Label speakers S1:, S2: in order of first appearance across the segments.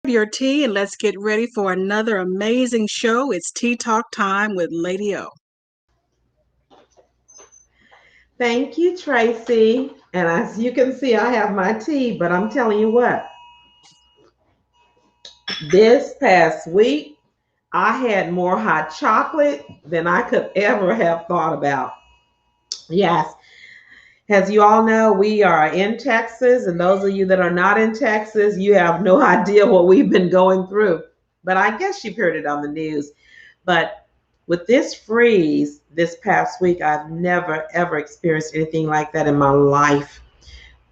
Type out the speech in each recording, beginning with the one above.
S1: Your tea and let's get ready for another amazing show. It's Tea Talk time with Lady O.
S2: Thank you, Tracy. And as you can see, I have my tea, but I'm telling you what, this past week, I had more hot chocolate than I could ever have thought about. Yes, as you all know, we are in Texas, and those of you that are not in Texas, you have no idea what we've been going through. But I guess you've heard it on the news. But with this freeze this past week, I've never ever experienced anything like that in my life.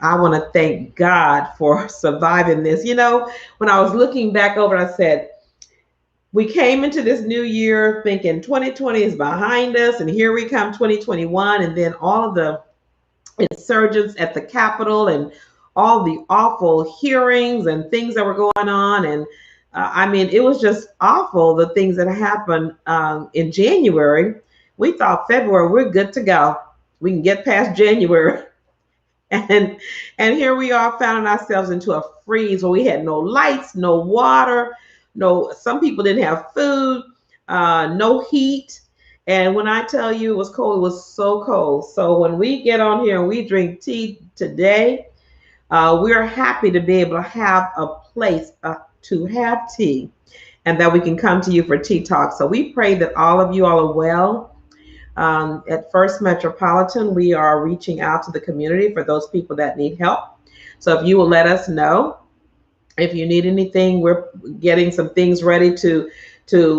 S2: I want to thank God for surviving this. When I was looking back over, I said, we came into this new year thinking 2020 is behind us, and here we come 2021, and then all of the insurgents at the Capitol and all the awful hearings and things that were going on. And I mean, it was just awful, the things that happened in January. We thought February, we're good to go. We can get past January. And here we are finding ourselves into a freeze where we had no lights, no water, some people didn't have food, no heat. And when I tell you it was cold, it was so cold. So when we get on here and we drink tea today, we're happy to be able to have a place to have tea and that we can come to you for tea talk. So we pray that all of you all are well. At First Metropolitan, we are reaching out to the community for those people that need help. So if you will let us know if you need anything, we're getting some things ready to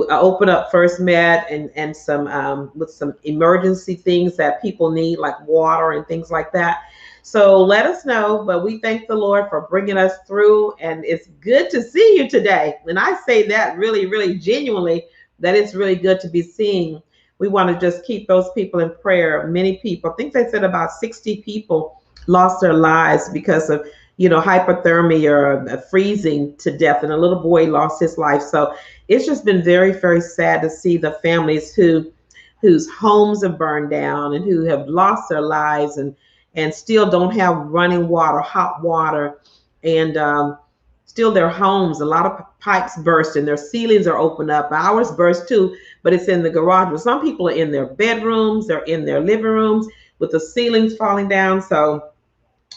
S2: open up First Med and some with some emergency things that people need, like water and things like that. So let us know. But we thank the Lord for bringing us through, and it's good to see you today. And I say that really, really genuinely, that it's really good to be seen. We want to just keep those people in prayer. Many people, I think they said about 60 people lost their lives because of hypothermia or freezing to death, and a little boy lost his life. So it's just been very, very sad to see the families whose homes have burned down and who have lost their lives and still don't have running water, hot water, and still their homes. A lot of pipes burst and their ceilings are open up. Ours burst too, but it's in the garage. But some people are in their bedrooms, they're in their living rooms with the ceilings falling down. So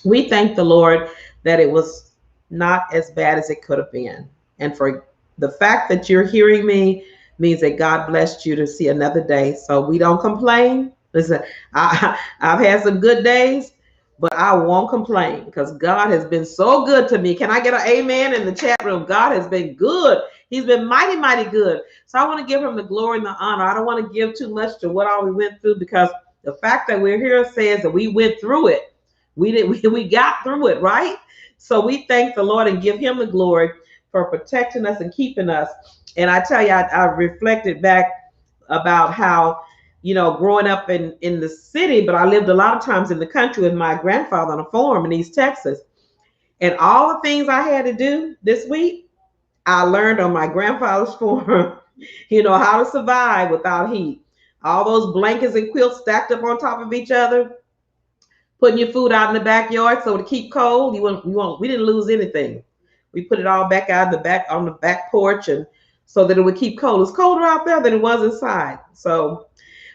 S2: we thank the Lord that it was not as bad as it could have been. And for the fact that you're hearing me means that God blessed you to see another day. So we don't complain. Listen, I've had some good days, but I won't complain because God has been so good to me. Can I get an amen in the chat room? God has been good. He's been mighty, mighty good. So I want to give him the glory and the honor. I don't want to give too much to what all we went through, because the fact that we're here says that we went through it. We got through it, right? So we thank the Lord and give him the glory for protecting us and keeping us. And I tell you, I reflected back about how, growing up in the city, but I lived a lot of times in the country with my grandfather on a farm in East Texas. And all the things I had to do this week, I learned on my grandfather's farm, how to survive without heat. All those blankets and quilts stacked up on top of each other, putting your food out in the backyard so to keep cold. We didn't lose anything. We put it all back out the back on the back porch, and so that it would keep cold. It's colder out there than it was inside. So,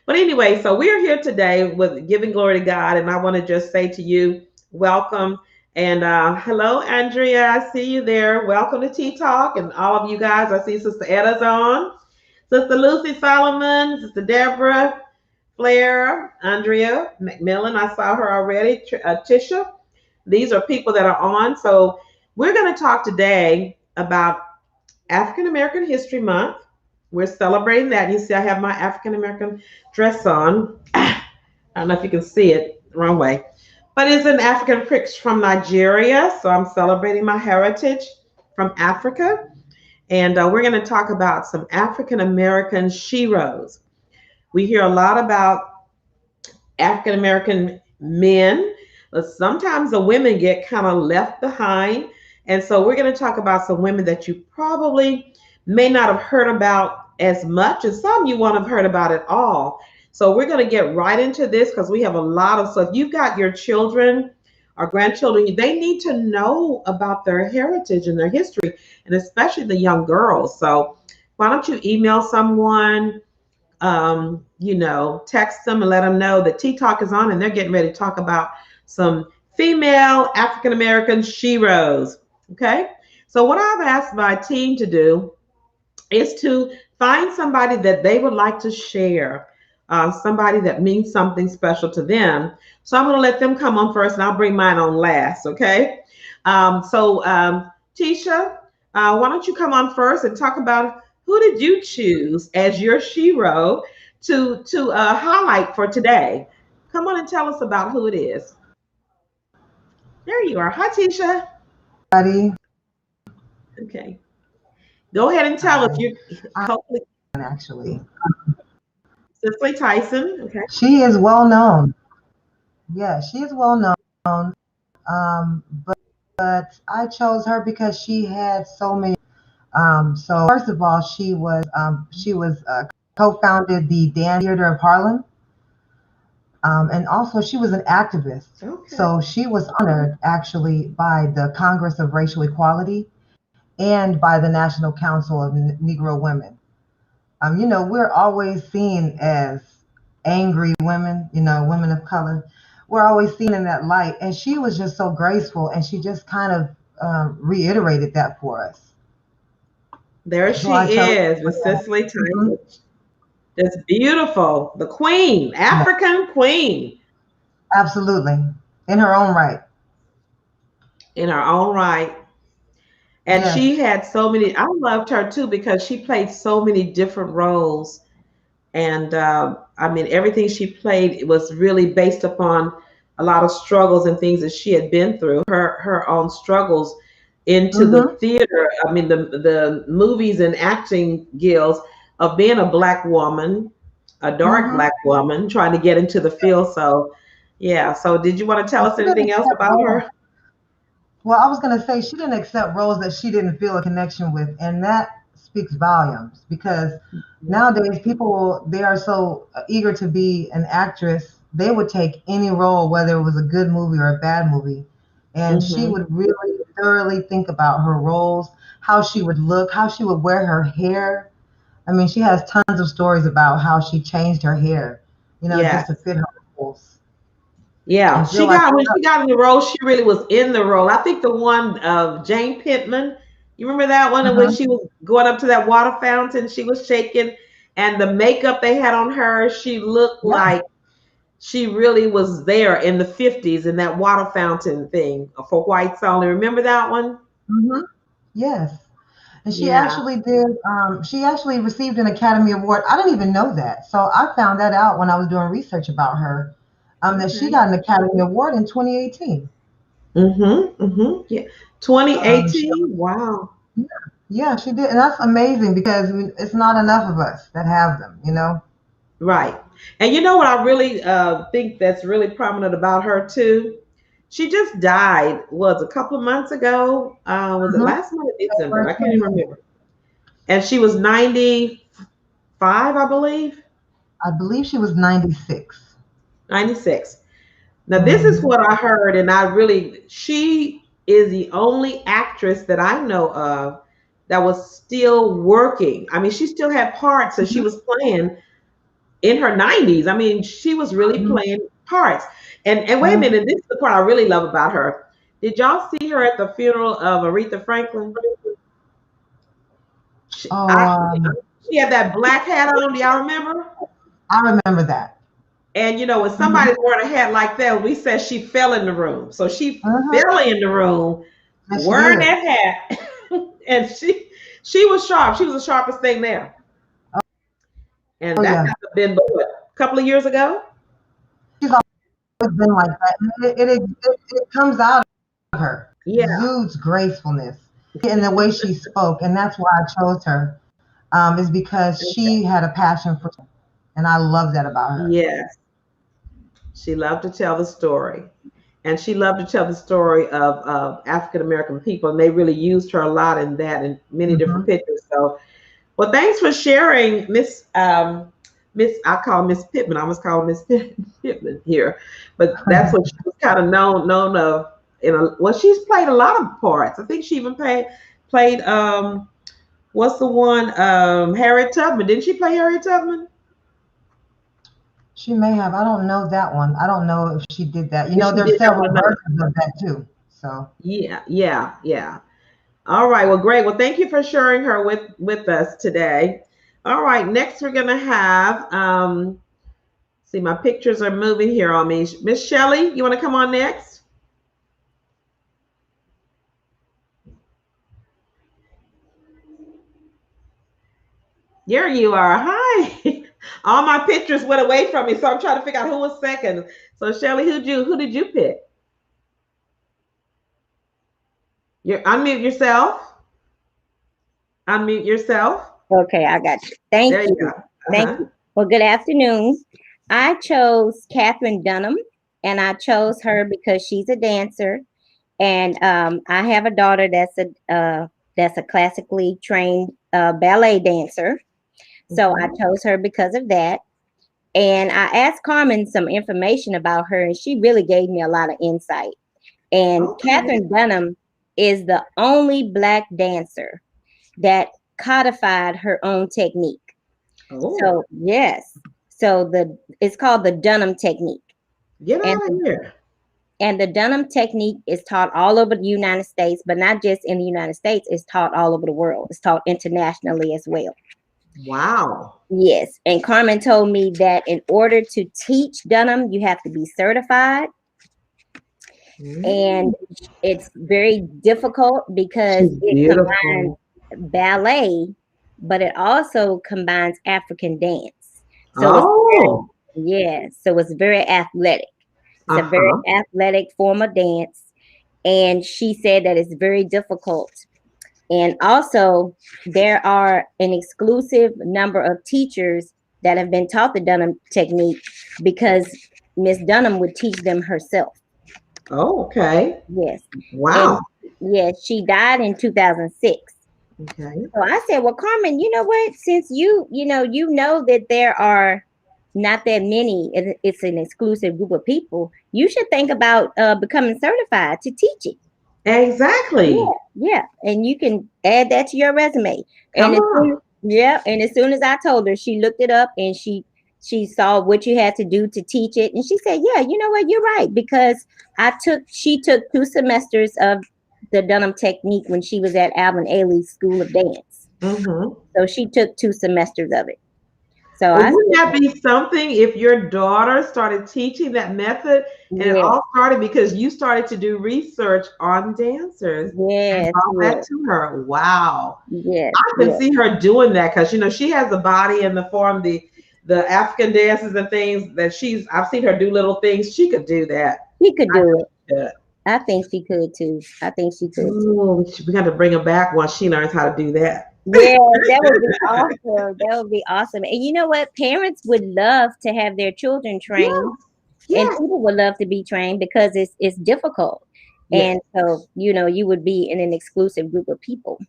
S2: but anyway, so we're here today with giving glory to God, and I want to just say to you, welcome. And hello, Andrea. I see you there. Welcome to Tea Talk, and all of you guys. I see Sister Etta's on, Sister Lucy Solomon, Sister Deborah, Flair, Andrea McMillan. I saw her already. Tisha. These are people that are on. So we're going to talk today about African American History Month. We're celebrating that. You see, I have my African American dress on. I don't know if you can see it the wrong way, but it's an African pricks from Nigeria. So I'm celebrating my heritage from Africa. And we're going to talk about some African American sheroes. We hear a lot about African American men, but sometimes the women get kind of left behind. And so we're going to talk about some women that you probably may not have heard about as much, and some you won't have heard about at all. So we're going to get right into this because we have a lot of stuff. You've got your children our grandchildren, they need to know about their heritage and their history, and especially the young girls. So why don't you email someone, text them and let them know that Tea Talk is on and they're getting ready to talk about some female African American sheroes. Okay. So what I've asked my team to do is to find somebody that they would like to share, somebody that means something special to them. So I'm going to let them come on first, and I'll bring mine on last. Okay. Tisha, why don't you come on first and talk about who did you choose as your shero to highlight for today? Come on and tell us about who it is. There you are. Hi, Tisha.
S3: Buddy.
S2: Okay. Go ahead and tell us. You
S3: I
S2: hopefully
S3: actually.
S2: Cicely Tyson. Okay.
S3: She is well known. Yeah, she is well known. But I chose her because she had so many. So first of all, she was co-founded the Dance Theater of Harlem, and also she was an activist.
S2: Okay.
S3: So she was honored actually by the Congress of Racial Equality and by the National Council of Negro Women. We're always seen as angry women, women of color. We're always seen in that light. And she was just so graceful, and she just kind of reiterated that for us.
S2: There
S3: So I
S2: she
S3: chose
S2: is with
S3: that.
S2: Cicely Tyson. That's beautiful. The queen,
S3: Yeah,
S2: African queen
S3: absolutely. In her own right.
S2: in her own right. And
S3: Yes.
S2: she had so many, I loved her too because she played so many different roles. And I mean, everything she played was really based upon a lot of struggles and things that she had been through, her own struggles into the
S3: Mm-hmm.
S2: theater. I mean, the movies and acting guilds of being a black woman, a dark
S3: Mm-hmm.
S2: black woman trying to get into the field. So, yeah. So, did you want to tell
S3: And
S2: us
S3: she didn't
S2: anything else
S3: accept
S2: about
S3: roles.
S2: her?
S3: Well, I was going to say she didn't accept roles that she didn't feel a connection with, and that speaks volumes because nowadays people they are so eager to be an actress. They would take any role, whether it was a good movie or a bad movie, and she
S2: Mm-hmm.
S3: would really thoroughly think about her roles, how she would look, how she would wear her hair. I mean, she has tons of stories about how she changed her hair, just to
S2: Yes.
S3: fit her roles
S2: Yeah,
S3: and feel
S2: she
S3: like.
S2: got when she got in the role, she really was in the role. I think the one of Jane Pittman, you remember that one in which
S3: Uh-huh.
S2: she was going up to that water fountain, she was shaking, and the makeup they had on her, she looked
S3: Yeah.
S2: like she really was there in the 50s in that water fountain thing for whites only. Remember that one?
S3: Hmm. Yes. And she
S2: Yeah.
S3: actually did, she actually received an Academy Award. I didn't even know that. So I found that out when I was doing research about her, that she
S2: Okay.
S3: got an Academy Award in 2018.
S2: Mm-hmm. Mm-hmm. Yeah.
S3: She,
S2: 2018. Wow.
S3: yeah, she did. And that's amazing because it's not enough of us that have them.
S2: Right. And you know what I really think that's really prominent about her too? She just died, was a couple of months ago. Was it
S3: Hmm.
S2: last month or December?
S3: February
S2: I can't even
S3: 28th.
S2: remember. And she was 95, I believe,
S3: I believe she was 96.
S2: 96. Now, this is
S3: Hmm.
S2: what I heard, and she is the only actress that I know of that was still working. I mean, she still had parts that she was playing in her 90s. I mean, she was really
S3: Hmm.
S2: playing parts. And wait a
S3: Hmm.
S2: minute, this is the part I really love about her. Did y'all see her at the funeral of Aretha Franklin? She,
S3: Oh,
S2: I, she had that black hat on. Do y'all remember?
S3: I remember that.
S2: And when
S3: Hmm.
S2: somebody's wearing a hat like that, we said she fell in the room. So she
S3: Hmm.
S2: fell in the room
S3: Yes, she
S2: wearing
S3: did.
S2: that hat, and she was sharp. She was the sharpest thing there. And
S3: Oh,
S2: that
S3: yeah.
S2: had to have been what, a couple of years ago.
S3: She's always been like that. And it comes out of her,
S2: Yeah.
S3: exudes gracefulness in the way she spoke. And that's why I chose her, is because she had a passion for, and I love that about her.
S2: Yes. She loved to tell the story. And she loved to tell the story of African American people. And they really used her a lot in that in many different
S3: Hmm.
S2: pictures. So, well, thanks for sharing, Miss. I call Miss Pittman. I almost call her Miss Pittman here, but that's what she was kind of known of she's played a lot of parts. I think she even played what's the one, Harriet Tubman? Didn't she play Harriet Tubman?
S3: She may have. I don't know that one. I don't know if she did that.
S2: She
S3: There's
S2: did that
S3: several
S2: one.
S3: versions of that too. So
S2: Yeah. All right. Well, great. Well, thank you for sharing her with us today. All right. Next, we're gonna have see, my pictures are moving here on me. Miss Shelley, you want to come on next? There you are. Hi. All my pictures went away from me, so I'm trying to figure out who was second. So Shelley, who did you pick? Unmute yourself. Unmute yourself.
S4: Okay, I got you. Thank
S2: There
S4: you.
S2: you go.
S4: Thank you. Well, good afternoon. I chose Catherine Dunham, and I chose her because she's a dancer, and I have a daughter that's a classically trained ballet dancer. So I chose her because of that. And I asked Carmen some information about her, and she really gave me a lot of insight. And Catherine Dunham is the only Black dancer that codified her own technique. So yes, so it's called the Dunham technique.
S2: Get out of here.
S4: And the Dunham technique is taught all over the United States, but not just in the United States. It's taught all over the world. It's taught internationally as well.
S2: Wow.
S4: Yes, and Carmen told me that in order to teach Dunham, you have to be certified. And it's very difficult because it combines ballet, but it also combines African dance. So so it's very athletic. It's a very athletic form of dance. And she said that it's very difficult. And also, there are an exclusive number of teachers that have been taught the Dunham technique because Miss Dunham would teach them herself.
S2: Oh, okay.
S4: Yes.
S2: Wow.
S4: And, yes, she died in 2006.
S2: Okay.
S4: So I said, well, Carmen, you know what? Since you know that there are not that many, it's an exclusive group of people, you should think about becoming certified to teach it.
S2: Exactly.
S4: Yeah. And you can add that to your resume.
S2: Come
S4: and
S2: on.
S4: and as soon as I told her, she looked it up and she saw what you had to do to teach it. And she said, yeah, you know what? You're right. Because she took 2 semesters of the Dunham technique when she was at Alvin Ailey's School of Dance. So she took 2 semesters of it. So
S2: wouldn't that be something if your daughter started teaching that method? And it all started because you started to do research on dancers.
S4: Yes.
S2: And brought that to her. Wow.
S4: Yes.
S2: I can see her doing that because she has a body in the form, the African dances and things that I've seen her do little things. She could do that.
S4: She could do it. I think she could too.
S2: Ooh, we got to bring her back once she learns how to do that.
S4: Yeah, that would be awesome. That would be awesome. And you know what? Parents would love to have their children trained. And people would love to be trained because it's difficult. And so, you would be in an exclusive group of people.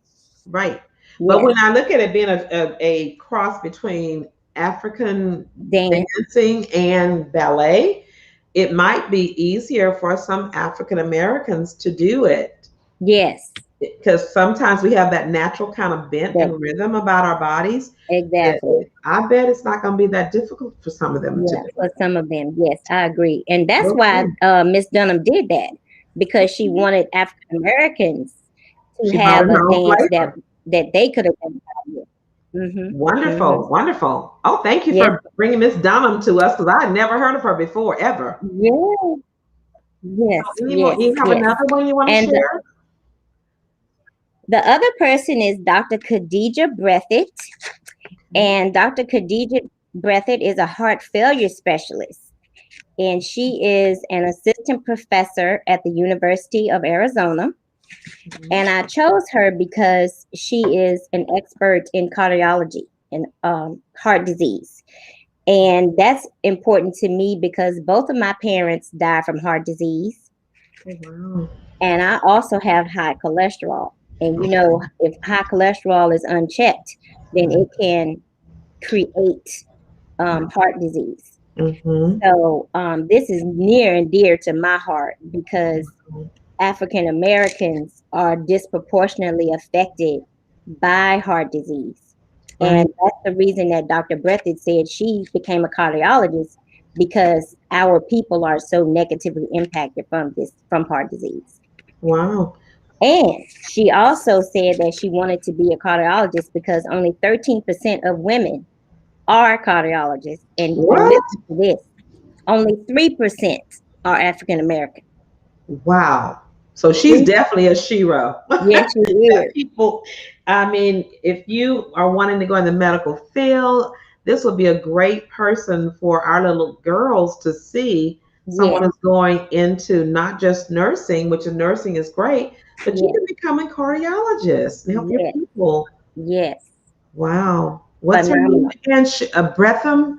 S2: Right. But when I look at it being a cross between African dancing and ballet, it might be easier for some African Americans to do it.
S4: Yes.
S2: Because sometimes we have that natural kind of bent and rhythm about our bodies.
S4: Exactly.
S2: I bet it's not going to be that difficult for some of them to do.
S4: For some of them, yes, I agree. And that's why Miss Dunham did that, because she wanted African Americans to have a dance that they could have done with.
S2: Wonderful, wonderful. Oh, thank you for bringing Miss Dunham to us, because I had never heard of her before, ever.
S4: Yes.
S2: You have another one you want to share?
S4: The other person is Dr. Khadija Brethren, and Dr. Khadija Brethren is a heart failure specialist, and she is an assistant professor at the University of Arizona. And I chose her because she is an expert in cardiology and heart disease. And that's important to me because both of my parents died from heart disease. And I also have high cholesterol. And if high cholesterol is unchecked, then it can create heart disease. So this is near and dear to my heart because African Americans are disproportionately affected by heart disease.
S2: Right.
S4: And that's the reason that Dr. Breathitt said she became a cardiologist, because our people are so negatively impacted from heart disease.
S2: Wow.
S4: And she also said that she wanted to be a cardiologist because only 13% of women are cardiologists. And
S2: What?
S4: listen to this, only 3% are African American.
S2: Wow. So she's definitely a shero.
S4: Yes, she
S2: That
S4: is.
S2: people, I mean, if you are wanting to go in the medical field, this would be a great person for our little girls to see. Someone
S4: Yes,
S2: is going into not just nursing, which nursing is great, but you
S4: yes,
S2: can become a cardiologist and help your
S4: yes,
S2: people.
S4: yes.
S2: Wow. What's her name
S4: Phenomenal.
S2: again? Bretham.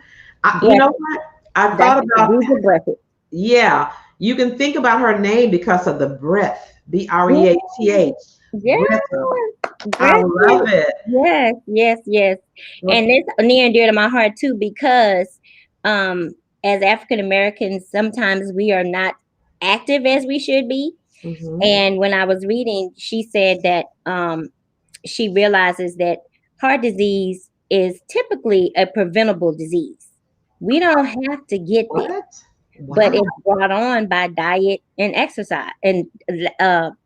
S2: You know
S4: Breathitt.
S2: what? I thought
S4: Dr.
S2: about,
S4: Khadija Breathitt.
S2: yeah, you can think about her name because of the breath,
S4: Yes,
S2: Breath.
S4: yes,
S2: Bretham. I
S4: Breathitt.
S2: love it.
S4: Yes, yes, yes.
S2: Well,
S4: And it's near and dear to my heart too, because um as African Americans, sometimes we are not active as we should be.
S2: mhm.
S4: And when I was reading, she said that she realizes that heart disease is typically a preventable disease. We don't have to get there,
S2: What?
S4: but
S2: Wow.
S4: it's brought on by diet and exercise, and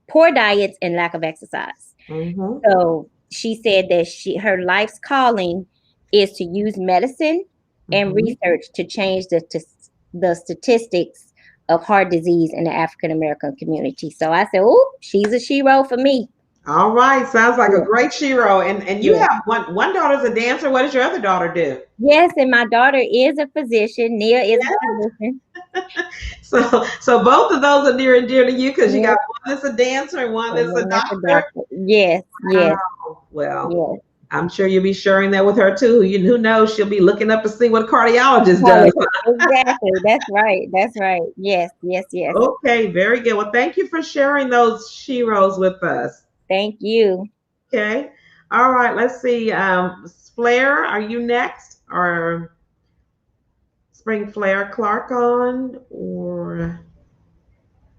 S4: poor diets and lack of exercise.
S2: Hmm.
S4: So she said that her life's calling is to use medicine and
S2: Hmm.
S4: research to change the statistics of heart disease in the African American community. So I said, "Oh, she's a shero for me."
S2: All right. Sounds like a
S4: Yeah,
S2: great shero. And you
S4: yeah.
S2: have one daughter's a dancer. What does your other daughter do?
S4: Yes, and my daughter is a physician. Nia is a physician.
S2: So both of those are near and dear to you because you got
S4: Yes,
S2: one that's a dancer and one
S4: and
S2: that's a
S4: then that's a
S2: doctor.
S4: doctor. Yes, yes,
S2: Wow. Well,
S4: yes.
S2: I'm sure you'll be sharing that with her too. Who knows? She'll be looking up to see what a cardiologist does.
S4: College. Exactly. That's right. That's right. Yes, yes, yes.
S2: Okay, very good. Well, thank you for sharing those sheroes with us.
S4: Thank you.
S2: Okay. All right. Let's see. Flair, are you next? Or Spring Flair Clark on? Or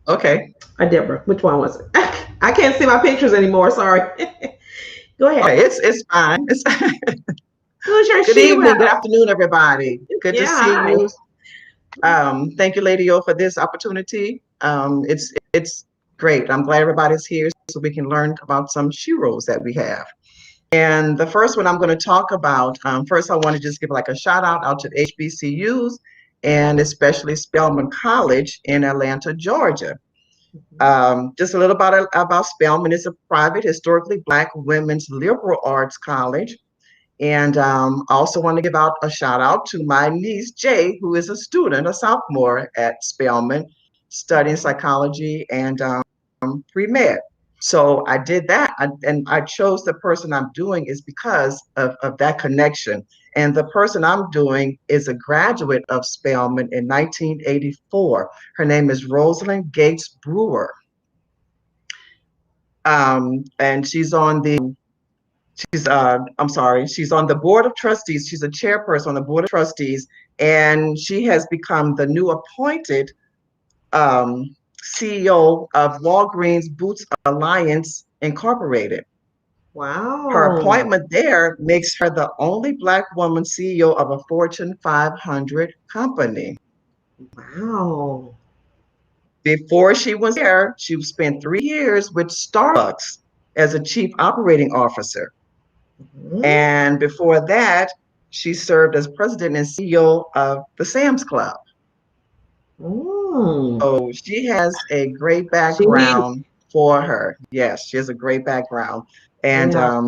S5: Okay.
S2: Deborah? Which one was it? I can't see my pictures anymore. Sorry. Go ahead.
S5: Okay, it's fine. It's
S2: Who's your
S5: good
S2: shero?
S5: evening, good afternoon, everybody. Good to
S2: Yeah.
S5: see
S2: Hi.
S5: you. Thank you, Lady O, for this opportunity. It's great. I'm glad everybody's here so we can learn about some sheroes that we have. And the first one I'm going to talk about, first I want to just give like a shout out to HBCUs and especially Spelman College in Atlanta, Georgia. Just a little about Spelman. It's a private, historically Black women's liberal arts college. And I also want to give out a shout out to my niece, Jay, who is a student, a sophomore at Spelman, studying psychology and pre-med. So I did that, and I chose the person I'm doing is because of that connection. And the person I'm doing is a graduate of Spelman in 1984. Her name is Rosalind Gates Brewer. And she's on the she's on the board of trustees. She's a chairperson on the board of trustees, and she has become the new appointed CEO of Walgreens Boots Alliance Incorporated. Her
S2: Wow.
S5: appointment there makes her the only Black woman CEO of a Fortune 500 company.
S2: Wow.
S5: Before she was there, she spent 3 years with Starbucks as a chief operating officer.
S2: Mhm.
S5: And before that, she served as president and CEO of the Sam's Club.
S2: Mm.
S5: So she has a great
S2: She needs.
S5: background for her. Yes, she has a great background. And
S2: Yeah.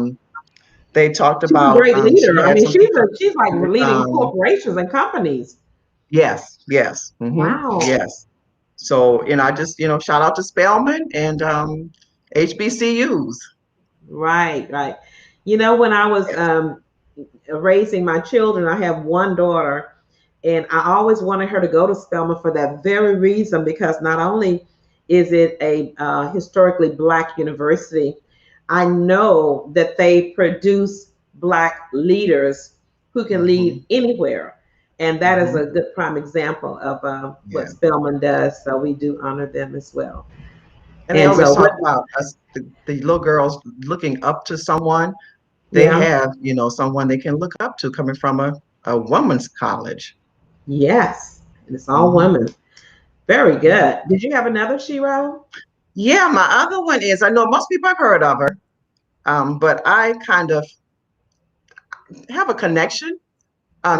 S5: they talked
S2: She's a
S5: about
S2: great
S5: she
S2: leader. I
S5: had
S2: mean,
S5: some people.
S2: she's like leading
S5: Um,
S2: corporations and companies.
S5: yes, yes,
S2: Wow.
S5: yes. So I just shout out to Spelman and HBCUs.
S2: Right, right. When I was
S5: Yes.
S2: raising my children, I have one daughter, and I always wanted her to go to Spelman for that very reason, because not only is it a historically Black university, I know that they produce Black leaders who can
S5: hmm
S2: lead anywhere. And that is a
S5: hmm
S2: good prime example of what
S5: Yeah.
S2: Spelman does. So we do honor them as well.
S5: And they
S2: And
S5: always
S2: so
S5: talk
S2: what?
S5: about us, the little girls looking up to someone. They
S2: Yeah.
S5: have, someone they can look up to coming from a woman's college.
S2: Yes. And it's all
S5: Mhm.
S2: women. Very
S5: Yeah.
S2: good. Did you have another Shiro?
S5: Yeah, my other one is, I know most people have heard of her, but I kind of have a connection.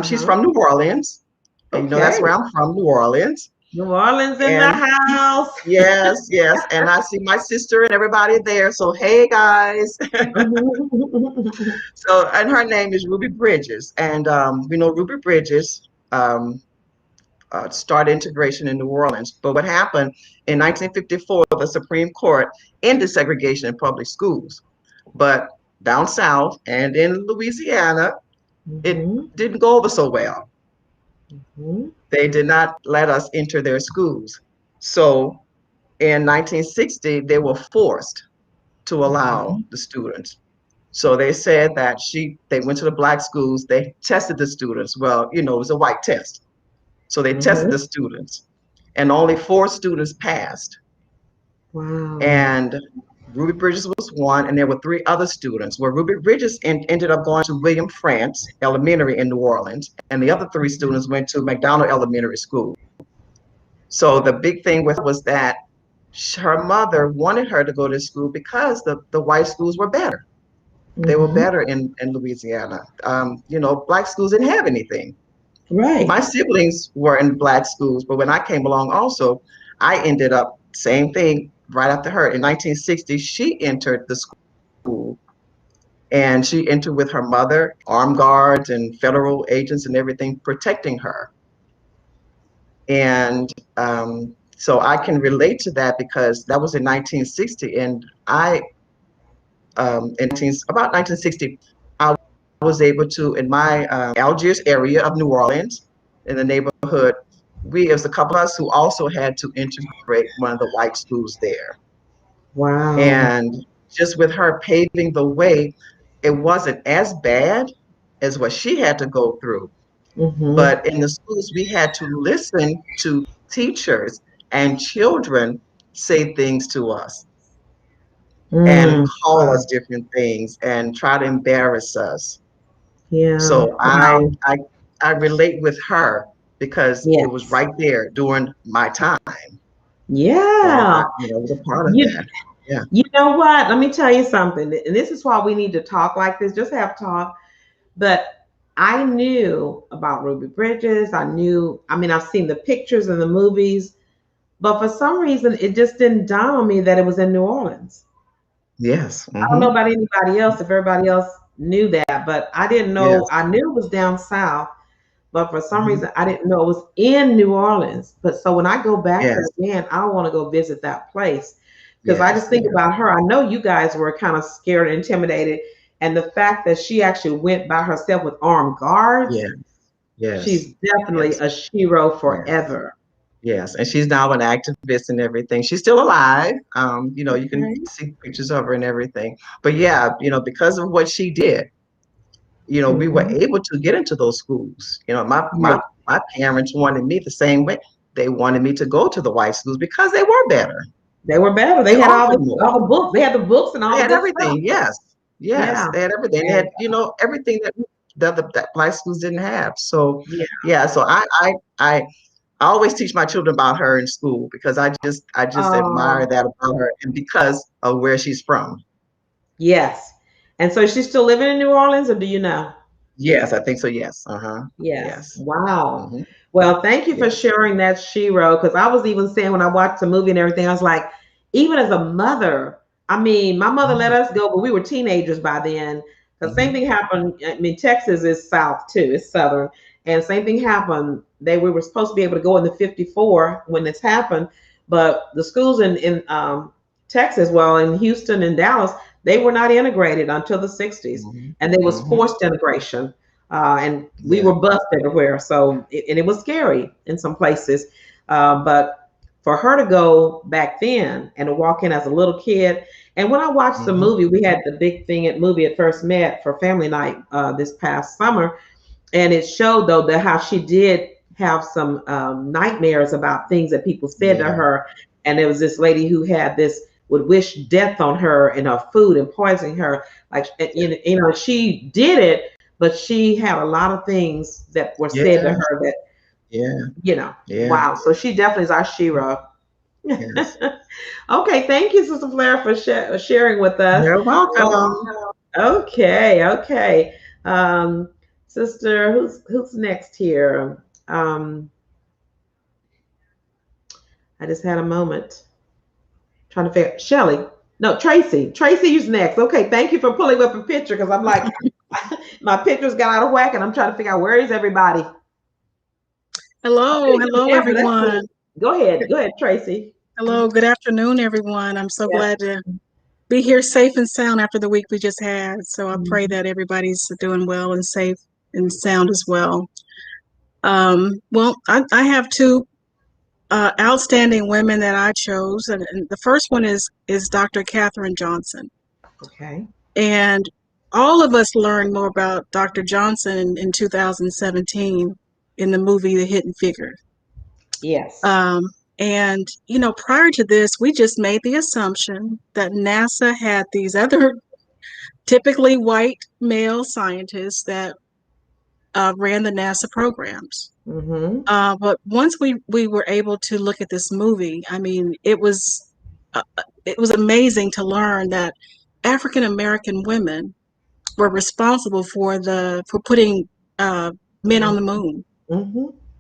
S5: She's
S2: Uh-huh.
S5: from New Orleans, and that's
S2: Okay.
S5: where I'm from, New Orleans.
S2: New Orleans in the
S5: And
S2: house.
S5: yes, yes, and I see my sister and everybody there. So hey, guys. So, and her name is Ruby Bridges, and Ruby Bridges started integration in New Orleans. But what happened in 1954, the Supreme Court ended segregation in public schools. But down south and in Louisiana, it
S2: Mhm,
S5: didn't go over so well.
S2: mhm,
S5: They did not let us enter their schools. So in 1960, they were forced to allow
S2: mhm,
S5: the students. So they said that they went to the black schools, they tested the students. Well, it was a white test. So they tested the
S2: mhm.
S5: students, and only 4 students passed.
S2: Wow.
S5: And Ruby Bridges was one, and there were 3 other students. Where Ruby Bridges ended up going to William France Elementary in New Orleans, and the other 3 students went to McDonald Elementary School. So the big thing was that her mother wanted her to go to school because the white schools were better. They were
S2: Mhm.
S5: better in Louisiana. Black schools didn't have anything.
S2: Right.
S5: My siblings were in black schools, but when I came along also, I ended up same thing right after her. In 1960, she entered the school, and she entered with her mother, armed guards and federal agents and everything protecting her. And so I can relate to that because that was in 1960, and about 1960, I was able to, in my Algiers area of New Orleans, in the neighborhood, we, as a couple of us who also had to integrate one of the white schools there.
S2: Wow.
S5: And just with her paving the way, it wasn't as bad as what she had to go through.
S2: Mhm.
S5: But in the schools, we had to listen to teachers and children say things to us and
S2: Mm.
S5: call
S2: Wow.
S5: us different things and try to embarrass us.
S2: Yeah.
S5: So I
S2: Wow.
S5: I I relate with her because it was
S2: Yes.
S5: right there during my time. So
S2: Yeah.
S5: I was a part of
S2: You
S5: that. Yeah.
S2: you know what? Let me tell you something. And this is why we need to talk like this. Just have talk. But I knew about Ruby Bridges. I mean, I've seen the pictures and the movies, but for some reason, it just didn't dawn on me that it was in New Orleans.
S5: Yes.
S2: I don't know
S5: Hmm.
S2: about anybody else, if everybody else knew that, but I didn't know.
S5: Yes.
S2: I knew it was down south, but for some
S5: Hmm.
S2: reason, I didn't know it was in New Orleans. But so when I go back there
S5: Yes.
S2: again, I want to go visit that place because I
S5: Yes.
S2: just think
S5: Yes.
S2: about her. I know you guys were kind of scared and intimidated, and the fact that she actually went by herself with armed guards,
S5: Yes. Yes.
S2: she's definitely
S5: Yes.
S2: a shero
S5: Yes.
S2: forever.
S5: Yes. And she's now an activist and everything. She's still alive. You can
S2: Okay.
S5: see pictures of her and everything. But yeah, because of what she did, we were
S2: Hmm.
S5: able to get into those schools. My
S2: Yeah,
S5: my parents wanted me the same way. They wanted me to go to the white schools because they were better.
S2: they were better.
S5: They
S2: They had
S5: offered more.
S2: all the books. They had the books and
S5: They
S2: all the
S5: had
S2: good stuff.
S5: everything. Yes, yes,
S2: Yeah.
S5: they had everything. They
S2: And
S5: had everything that black schools didn't have. So
S2: yeah.
S5: yeah, so I always teach my children about her in school because I just admire
S2: Um,
S5: that about her and because of where she's from.
S2: yes. And so she's still living in New Orleans, or do you know?
S5: Yes, I think so. Yes. Uh-huh.
S2: Yes.
S5: Yes.
S2: Wow.
S5: Hmm.
S2: Well, thank you for
S5: Yes.
S2: sharing that, Shiro. Because I was even saying when I watched the movie and everything, I was like, even as a mother, I mean, my mother let us go, but we were teenagers by then. The same
S5: Hmm.
S2: thing happened. I mean, Texas is south too; it's southern, and same thing happened. We were supposed to be able to go in the '54 when this happened, but the schools in Texas, well, in Houston and Dallas, they were not integrated until the '60s,
S5: Hmm.
S2: and there was
S5: Hmm.
S2: forced integration, and we
S5: Yeah.
S2: were bused everywhere. So, and it was scary in some places, but for her to go back then and to walk in as a little kid. And when I watched the
S5: Hmm.
S2: movie, we had the big thing at Movie at First Met for family night this past summer, and it showed though that how she did have some nightmares about things that people said to
S5: Yeah.
S2: her. And there was this lady who had this would wish death on her and her food and poisoning her. Like, you know, she did it, but she had a lot of things that were said to her that, you know, wow. So she definitely is our Shira.
S5: Yes.
S2: Okay, thank you, Sister Flair, for sharing with us.
S5: You're welcome.
S2: Okay, okay. Sister, who's next here? I just had a moment trying to figure. Shelly, no, Tracy. Tracy's next. Okay, thank you for pulling up a picture because I'm like, my pictures got out of whack, and I'm trying to figure out where is everybody.
S1: Hello, hello,
S2: Yeah, but that's
S1: everyone.
S2: cool. Go ahead, Tracy.
S1: Hello, good afternoon, everyone. I'm so glad to be here safe and sound after the week we just had. So I pray that everybody's doing well and safe and sound as well. Well, I have two outstanding women that I chose, and the first one is Dr. Katherine Johnson.
S2: Okay.
S1: And all of us learned more about Dr. Johnson in 2017 in the movie The Hidden Figure.
S2: Yes.
S1: And, you know, prior to this, we just made the assumption that NASA had these other typically white male scientists that ran the NASA programs. But once we were able to look at this movie, I mean, it was amazing to learn that African American women were responsible for putting men on the moon,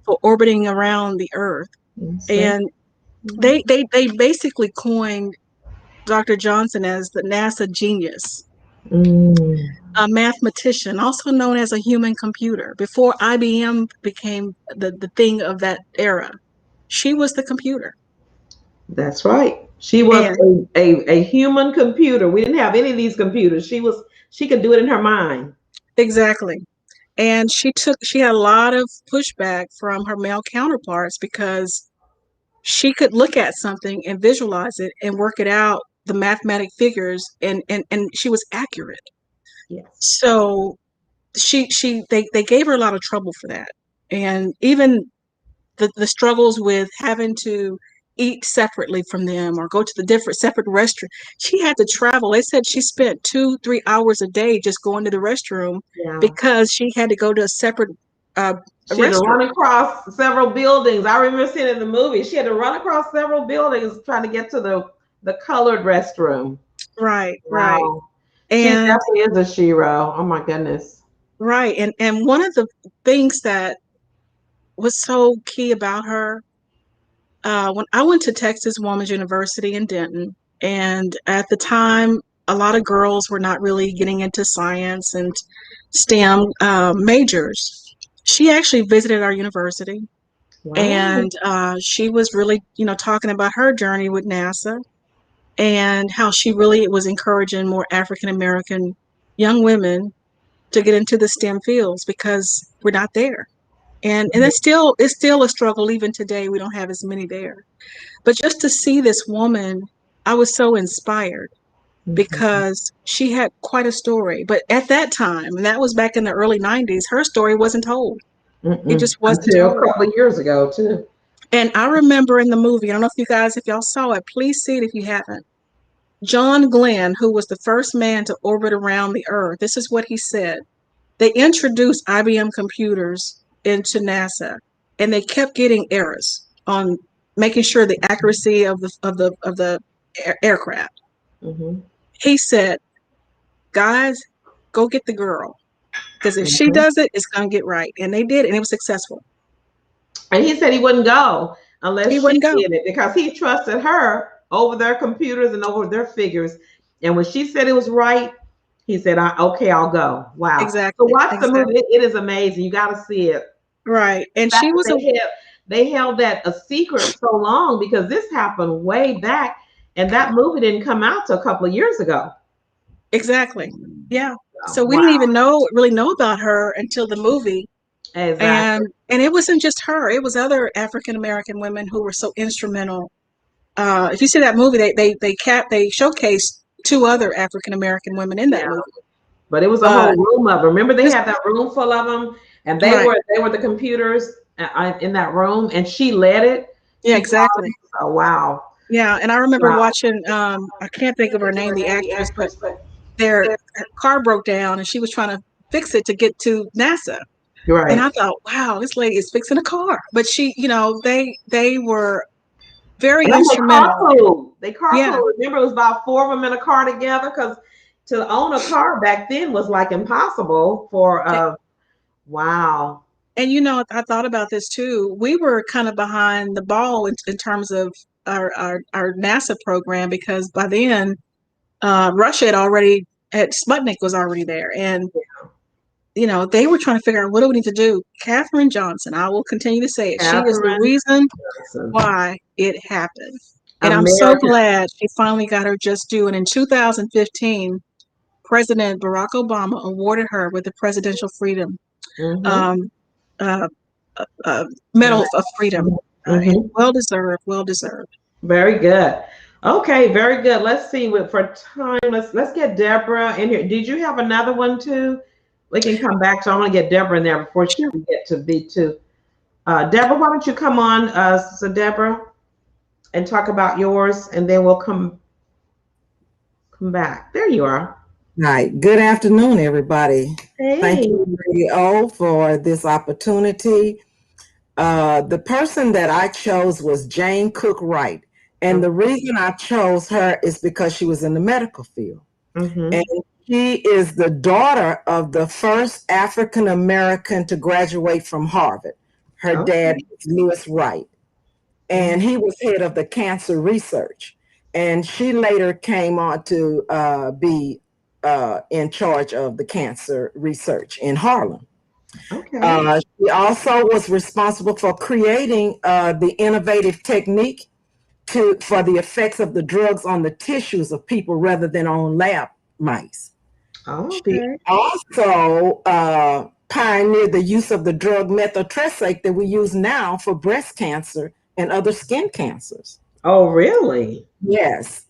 S1: for orbiting around the Earth, and they basically coined Dr. Johnson as the NASA genius, a mathematician, also known as a human computer. Before IBM became the thing of that era, she was the computer.
S2: That's right. She was a human computer. We didn't have any of these computers. She could do it in her mind.
S1: Exactly. And she had a lot of pushback from her male counterparts because she could look at something and visualize it and work it out, the mathematic figures, and she was accurate.
S2: Yes.
S1: So they gave her a lot of trouble for that. And even the struggles with having to eat separately from them or go to the different separate restaurants. She had to travel. They said she spent 2-3 hours a day just going to the restroom because she had to go to a separate
S2: she had to run across several buildings. I remember seeing in the movie, she had to run across several buildings trying to get to the colored restroom.
S1: Right,
S2: wow.
S1: right.
S2: She
S1: And
S2: definitely is a Shiro. Oh my goodness.
S1: Right. And one of the things that was so key about her, when I went to Texas Woman's University in Denton, and at the time, a lot of girls were not really getting into science and STEM majors. She actually visited our university, and she was really, you know, talking about her journey with NASA and how she really was encouraging more African American young women to get into the STEM fields because we're not there. And it's still a struggle even today. We don't have as many there. But just to see this woman, I was so inspired because she had quite a story. But at that time, and that was back in the early 90s, her story wasn't told. It just wasn't
S2: until
S1: told.
S2: a couple of years ago too.
S1: And I remember in the movie, I don't know if y'all saw it, please see it if you haven't. John Glenn, who was the first man to orbit around the Earth, this is what he said. They introduced IBM computers into NASA, and they kept getting errors on making sure the accuracy of the aircraft. He said, "Guys, go get the girl, because if she does it, it's gonna get right." And they did, and it was successful.
S2: And he said he wouldn't go unless
S1: He
S2: she
S1: wouldn't go.
S2: did it because he trusted her over their computers and over their figures. And when she said it was right, he said, "Okay, I'll go." Wow.
S1: Exactly.
S2: So watch the movie. It is amazing. You got to see it.
S1: Right. And she was
S2: they held that a secret so long because this happened way back, and that movie didn't come out till a couple of years ago.
S1: Exactly. Yeah. So we didn't even really know about her until the movie.
S2: Exactly.
S1: And it wasn't just her; it was other African American women who were so instrumental. If you see that movie, they showcased 2 other African American women in that movie.
S2: But it was a whole room of them. Remember, they had that room full of them, and they were the computers in that room, and she led it.
S1: Yeah, exactly.
S2: Oh wow!
S1: Yeah, and I remember
S2: Wow.
S1: watching. I can't think of her name, the actress, but their her car broke down, and she was trying to fix it to get to NASA. And
S2: Right.
S1: I thought, wow, this lady is fixing a car. But she, they were very
S2: And then they
S1: instrumental.
S2: carpool. They
S1: Yeah.
S2: carpool. Remember, it was about four of them in a car together because to own a car back then was like impossible for wow.
S1: And I thought about this too. We were kind of behind the ball in terms of our NASA program because by then Russia had Sputnik was already there, and they were trying to figure out what do we need to do. Katherine Johnson, I will continue to say it. She is the
S2: Catherine
S1: reason
S2: Johnson.
S1: why it happened, and I'm so
S2: American.
S1: glad she finally got her just due. And in 2015, President Barack Obama awarded her with the Presidential Freedom.
S2: Mm-hmm.
S1: Um, uh, Medal of Freedom.
S2: Mm-hmm.
S1: Well deserved, well deserved.
S2: Very good. Okay, very good. Let's see. For time, let's get Deborah in here. Did you have another one too? We can come back to. I want to get Deborah in there before she
S1: Sure.
S2: can get to B2. Deborah, why don't you come on, so Deborah, and talk about yours, and then we'll come back. There you are.
S6: Hi, good afternoon, everybody. Thank
S2: Hey.
S6: you, Lady O, for this opportunity. The person that I chose was Jane Cook Wright. And the reason I chose her is because she was in the medical field.
S2: Mm-hmm.
S6: And she is the daughter of the first African American to graduate from Harvard. Her dad was Lewis Wright, and he was head of the cancer research. And she later came on to be in charge of the cancer research in Harlem.
S2: Okay.
S6: She also was responsible for creating the innovative technique for the effects of the drugs on the tissues of people rather than on lab mice. She
S2: Okay.
S6: also pioneered the use of the drug methotrexate that we use now for breast cancer and other skin cancers.
S2: Oh, really?
S6: Yes.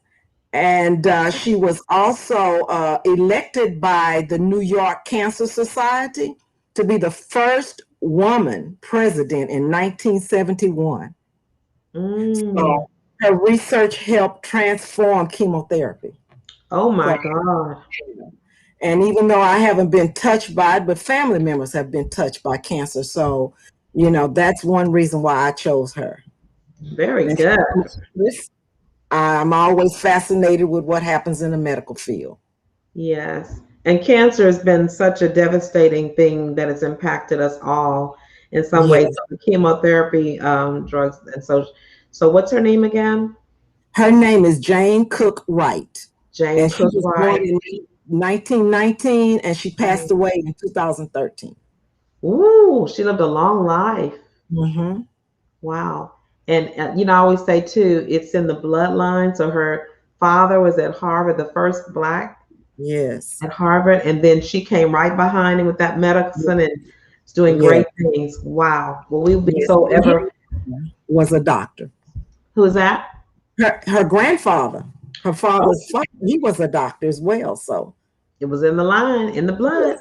S6: And she was also elected by the New York Cancer Society to be the first woman president in 1971. So her research helped transform chemotherapy.
S2: Oh my God.
S6: And even though I haven't been touched by it, but family members have been touched by cancer. So, that's one reason why I chose her.
S2: Very
S6: And
S2: good.
S6: I'm always fascinated with what happens in the medical field.
S2: Yes. And cancer has been such a devastating thing that has impacted us all in some ways.
S6: Yes.
S2: The chemotherapy, drugs. And so what's her name again?
S6: Her name is Jane Cook Wright.
S2: Jane
S6: And
S2: Cook
S6: she was
S2: Wright.
S6: born in 1919 and she passed away in 2013.
S2: Ooh, she lived a long life.
S6: Mm-hmm.
S2: Wow. And I always say too, it's in the bloodline. So her father was at Harvard, the first Black
S6: Yes.
S2: at Harvard, and then she came right behind him with that medicine and is doing great things. Wow. Well, we'll be so ever.
S6: Was a doctor.
S2: Who is that?
S6: Her grandfather. Her father's father, he was a doctor as well. So
S2: it was in the line, in the blood.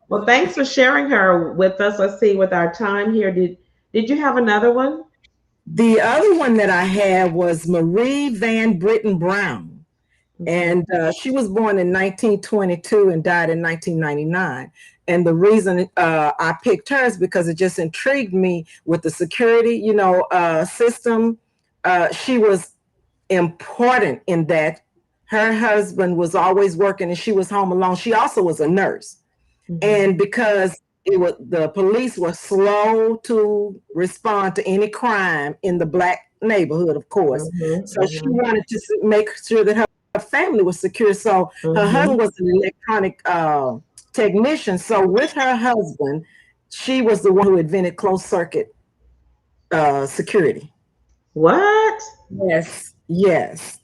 S2: Well, thanks for sharing her with us. Let's see, with our time here, did you have another one?
S6: The other one that I had was Marie Van Britten Brown. And she was born in 1922 and died in 1999. And the reason I picked her is because it just intrigued me with the security, system. She was important in that her husband was always working and she was home alone. She also was a nurse. And because the police were slow to respond to any crime in the Black neighborhood, of course. So she wanted to make sure that her family was secure. So her husband was an electronic technician. So with her husband, she was the one who invented closed circuit security.
S2: What?
S6: Yes.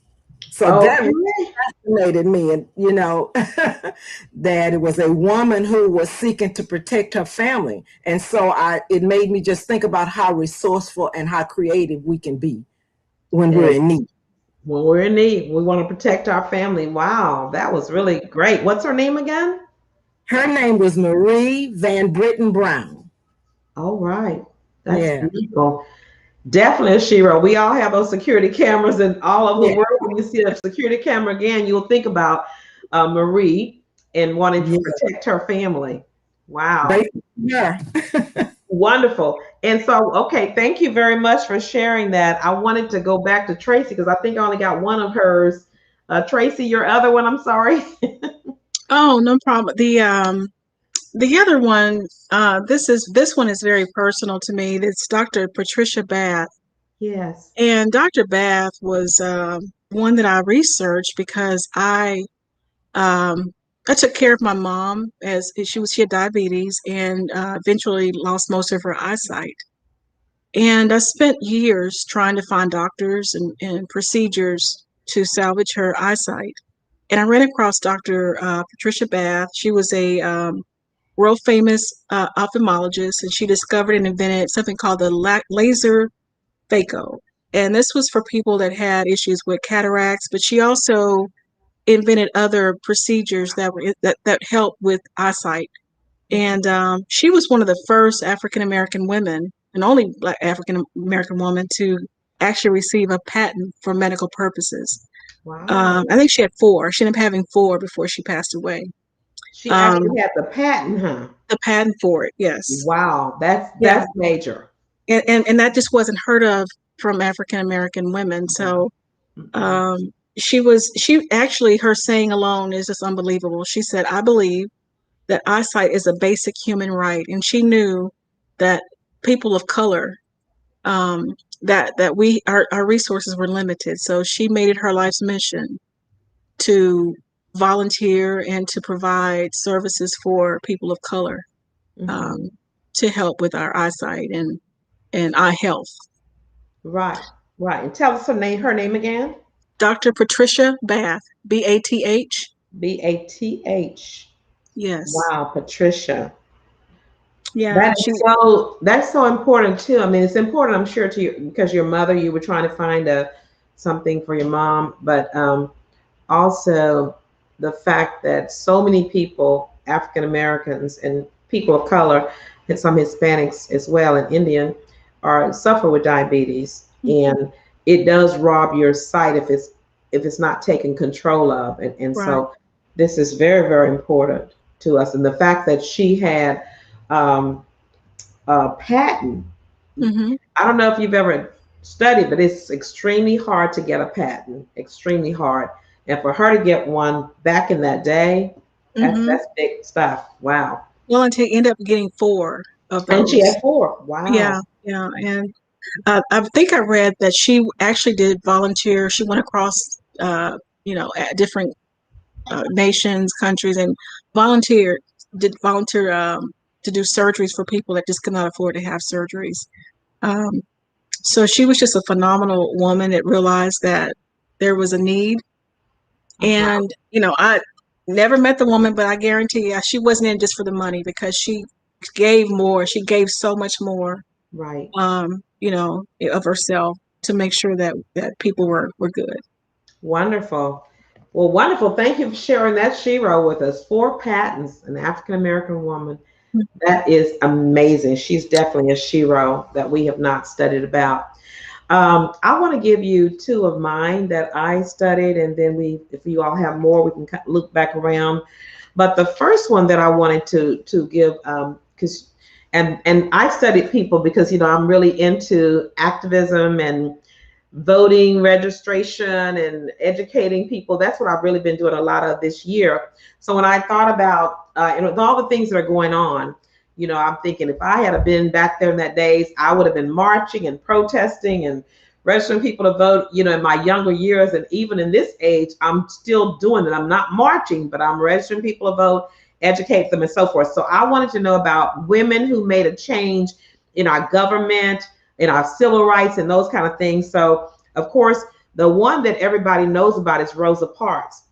S6: So that really fascinated me, and that it was a woman who was seeking to protect her family, and so it made me just think about how resourceful and how creative we can be when we're in need.
S2: When we're in need, we want to protect our family. Wow, that was really great. What's her name again?
S6: Her name was Marie Van Britten Brown.
S2: All right, that's beautiful. Definitely a Shiro. We all have those security cameras and all over the
S6: Yeah.
S2: world. When you see a security camera again, you'll think about Marie and wanting to
S6: Yeah.
S2: protect her family. Wow.
S6: Right. Yeah.
S2: Wonderful. And so, okay, thank you very much for sharing that. I wanted to go back to Tracy because I think I only got one of hers. Tracy, your other one, I'm sorry.
S1: Oh, no problem. The other one, this one is very personal to me. It's Dr. Patricia Bath.
S2: Yes.
S1: And Dr. Bath was one that I researched because um, I took care of my mom as she had diabetes and eventually lost most of her eyesight. And I spent years trying to find doctors and procedures to salvage her eyesight. And I ran across Dr. Patricia Bath. She was a world famous ophthalmologist, and she discovered and invented something called the laser phaco. And this was for people that had issues with cataracts, but she also invented other procedures that help with eyesight. And she was one of the first African American women, and only Black African American woman, to actually receive a patent for medical purposes.
S2: Wow.
S1: I think she had four. She ended up having four before she passed away.
S2: She actually had the patent, huh?
S1: The patent for it, yes.
S2: Wow, that's
S1: Yeah.
S2: major.
S1: And that just wasn't heard of from African American women. So she actually, her saying alone is just unbelievable. She said, I believe that eyesight is a basic human right. And she knew that people of color, that our resources were limited. So she made it her life's mission to volunteer and to provide services for people of color, to help with our eyesight and eye health.
S2: Right, right. And tell us her name again.
S1: Dr. Patricia Bath, Bath.
S2: Bath.
S1: Yes.
S2: Wow, Patricia.
S1: Yeah.
S2: That's so important too. I mean, it's important, I'm sure, to you because your mother, you were trying to find something for your mom, but also the fact that so many people, African Americans and people of color, and some Hispanics as well, and Indian, suffer with diabetes, and it does rob your sight if it's not taken control of, and
S1: Right.
S2: So this is very, very important to us, and the fact that she had a patent. I don't know if you've ever studied, but it's extremely hard to get a patent, extremely hard. And for her to get one back in that day, that's big stuff. Wow.
S1: Well, and to end up getting four of those.
S2: And she had four. Wow.
S1: Yeah, yeah. And I think I read that she actually did volunteer. She went across, at different nations, countries, and did volunteer to do surgeries for people that just could not afford to have surgeries. So she was just a phenomenal woman that realized that there was a need. And, I never met the woman, but I guarantee you she wasn't in just for the money, because she gave more. She gave so much more,
S2: Right.
S1: Of herself to make sure that people were good.
S2: Wonderful. Well, wonderful. Thank you for sharing that, Shiro, with us. 4 patents, an African American woman. That is amazing. She's definitely a Shiro that we have not studied about. I want to give you 2 of mine that I studied, and then if you all have more, we can look back around. But the first one that I wanted to give, because I studied people because I'm really into activism and voting registration and educating people. That's what I've really been doing a lot of this year. So when I thought about with all the things that are going on, I'm thinking if I had been back there in that days, I would have been marching and protesting and registering people to vote, in my younger years. And even in this age, I'm still doing it. I'm not marching, but I'm registering people to vote, educate them, and so forth. So I wanted to know about women who made a change in our government, in our civil rights, and those kind of things. So, of course, the one that everybody knows about is Rosa Parks.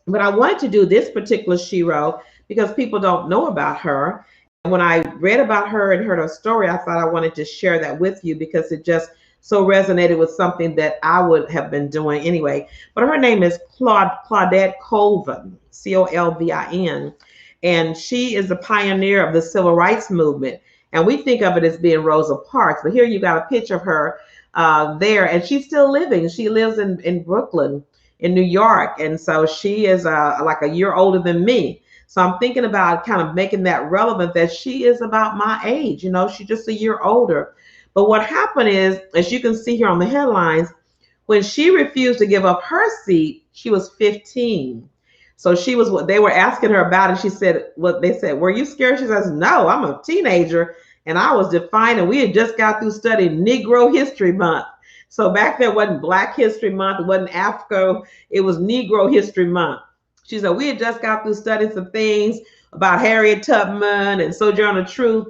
S2: But I wanted to do this particular Shiro because people don't know about her. And when I read about her and heard her story, I thought I wanted to share that with you because it just so resonated with something that I would have been doing anyway. But her name is Claudette Colvin, Colvin. And she is a pioneer of the civil rights movement. And we think of it as being Rosa Parks, but here you got a picture of her there, and she's still living. She lives in Brooklyn, in New York, and so she is like a year older than me. So I'm thinking about kind of making that relevant, that she is about my age. You know, she's just a year older. But what happened is, as you can see here on the headlines, when she refused to give up her seat, she was 15. So she was what they were asking her about, and she said, what they said, were you scared? She says, no, I'm a teenager and I was defiant, and we had just got through studying Negro History Month. So back then it wasn't Black History Month, it wasn't Africa, it was Negro History Month. She said, we had just got through studying some things about Harriet Tubman and Sojourner Truth.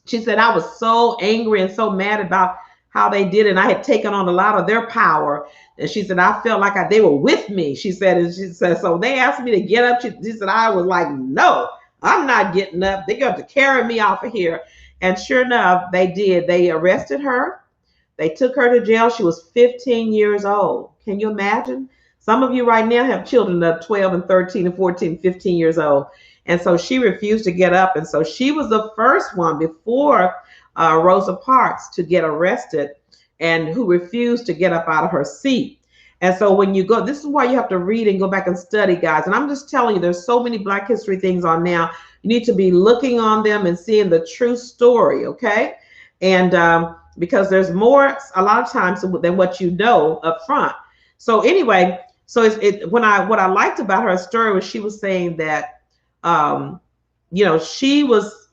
S2: She said, I was so angry and so mad about how they did it. And I had taken on a lot of their power. And she said, I felt like they were with me. She said, so they asked me to get up. She said, I was like, no, I'm not getting up. They're going to carry me off of here. And sure enough, they did. They arrested her. They took her to jail. She was 15 years old. Can you imagine? Some of you right now have children of 12 and 13 and 14, 15 years old. And so she refused to get up. And so she was the first one before Rosa Parks to get arrested, and who refused to get up out of her seat. And so when you go, this is why you have to read and go back and study, guys. And I'm just telling you, there's so many Black history things on now. You need to be looking on them and seeing the true story, okay? And because there's more, a lot of times, than what you know up front. So anyway, so what I liked about her story was she was saying that, you know, she was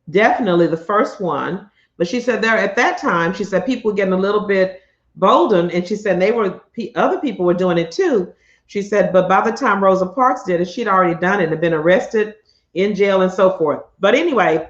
S2: definitely the first one, but she said there at that time, she said people were getting a little bit bolden, and she said other people were doing it too. She said, but by the time Rosa Parks did it, she'd already done it and been arrested, in jail, and so forth. But anyway,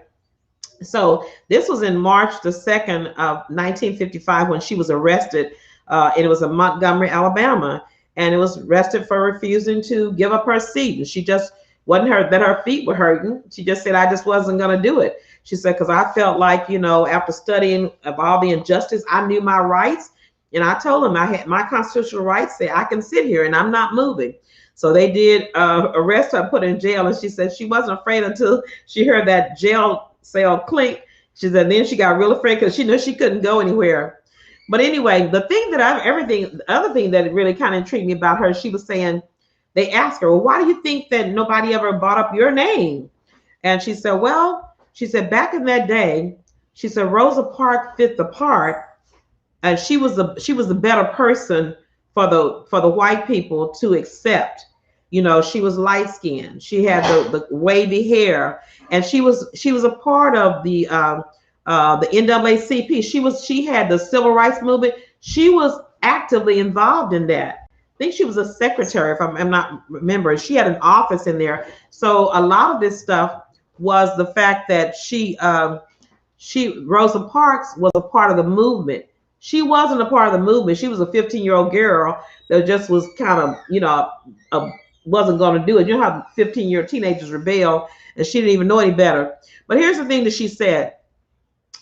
S2: so this was in March the 2nd of 1955 when she was arrested. And it was in Montgomery, Alabama, and it was arrested for refusing to give up her seat. And she just wasn't her feet were hurting. She just said, I just wasn't going to do it. She said, because I felt like, you know, after studying of all the injustice, I knew my rights. And I told them I had my constitutional rights, say I can sit here and I'm not moving. So they did arrest her, put her in jail. And she said she wasn't afraid until she heard that jail cell clink. She said then she got real afraid because she knew she couldn't go anywhere. But anyway, the other thing that really kind of intrigued me about her, she was saying, they asked her, well, why do you think that nobody ever brought up your name? And she said, well, she said, back in that day, she said, Rosa Parks fit the part, and she was the better person for the white people to accept. You know, she was light skinned. She had the wavy hair, and she was a part of the NAACP. She had the civil rights movement. She was actively involved in that. I think she was a secretary, if I'm not remembering. She had an office in there. So a lot of this stuff was the fact that Rosa Parks was a part of the movement. She wasn't a part of the movement. She was a 15-year-old girl that just was kind of, you know, wasn't going to do it. You know how 15-year teenagers rebel, and she didn't even know any better. But here's the thing that she said.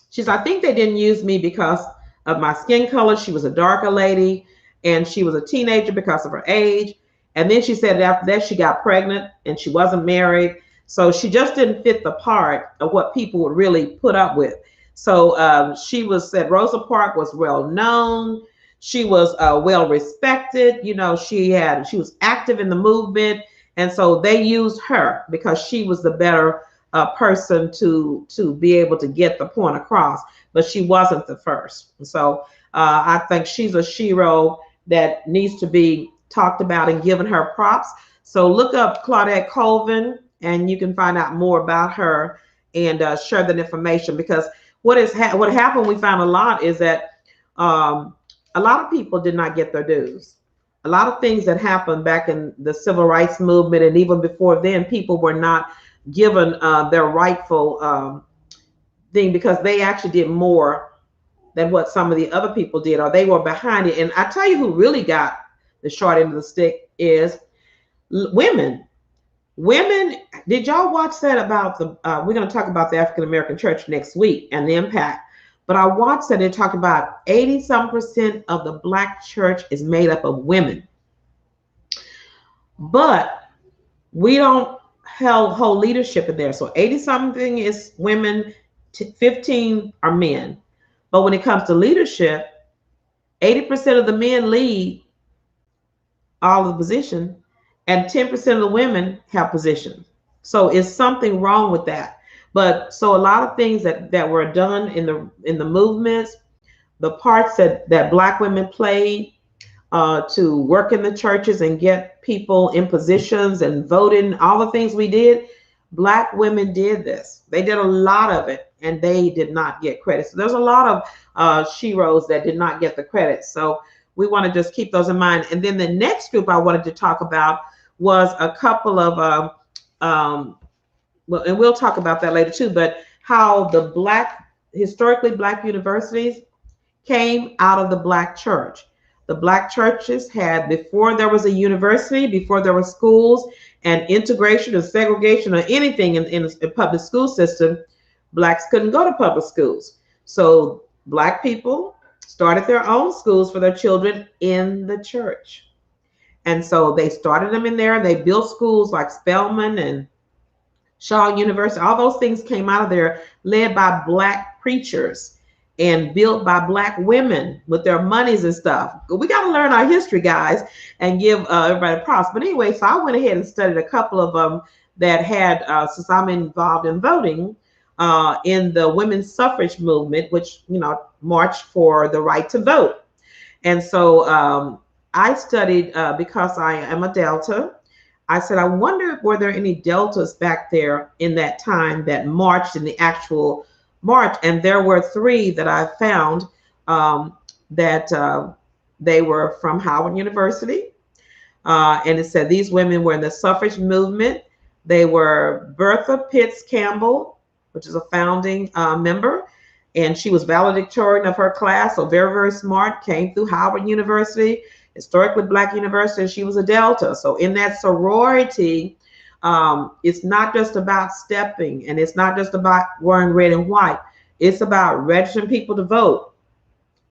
S2: She said, I think they didn't use me because of my skin color. She was a darker lady, and she was a teenager because of her age. And then she said after that, she got pregnant and she wasn't married. So she just didn't fit the part of what people would really put up with. So she said Rosa Parks was well known. She was well respected. You know, she was active in the movement. And so they used her because she was the better person to be able to get the point across. But she wasn't the first. So I think she's a shero that needs to be talked about and given her props. So look up Claudette Colvin, and you can find out more about her and share that information. Because what happened, we found a lot, is that a lot of people did not get their dues. A lot of things that happened back in the civil rights movement, and even before then, people were not given their rightful thing, because they actually did more than what some of the other people did, or they were behind it. And I tell you who really got the short end of the stick is women. Women, did y'all watch that about we're going to talk about the African American church next week and the impact, but I watched that it talked about 80% of the Black church is made up of women. But we don't hold leadership in there. So 80-something is women, 15 are men. But when it comes to leadership, 80% of the men lead all of the position, and 10% of the women have positions. So it's something wrong with that. But so a lot of things that were done in the movements, the parts that Black women played to work in the churches and get people in positions and voting, all the things we did, Black women did this. They did a lot of it, and they did not get credit. So there's a lot of sheroes that did not get the credit. So we want to just keep those in mind. And then the next group I wanted to talk about was a couple of, well, and we'll talk about that later too, but how the historically Black universities came out of the Black church. The Black churches had, before there was a university, before there were schools and integration or segregation or anything in a public school system, Blacks couldn't go to public schools. So Black people started their own schools for their children in the church. And so they started them in there. They built schools like Spelman and Shaw University. All those things came out of there, led by Black preachers and built by Black women with their monies and stuff. We got to learn our history, guys, and give everybody props. But anyway, so I went ahead and studied a couple of them that had, since I'm involved in voting, in the women's suffrage movement, which, you know, marched for the right to vote. And so I studied, because I am a Delta, I said, I wonder were there any Deltas back there in that time that marched in the actual march. And there were 3 that I found that they were from Howard University. And it said these women were in the suffrage movement. They were Bertha Campbell, which is a founding member, and she was valedictorian of her class, so very, very smart, came through Howard University, historically Black university, and she was a Delta. So in that sorority, it's not just about stepping, and it's not just about wearing red and white. It's about registering people to vote,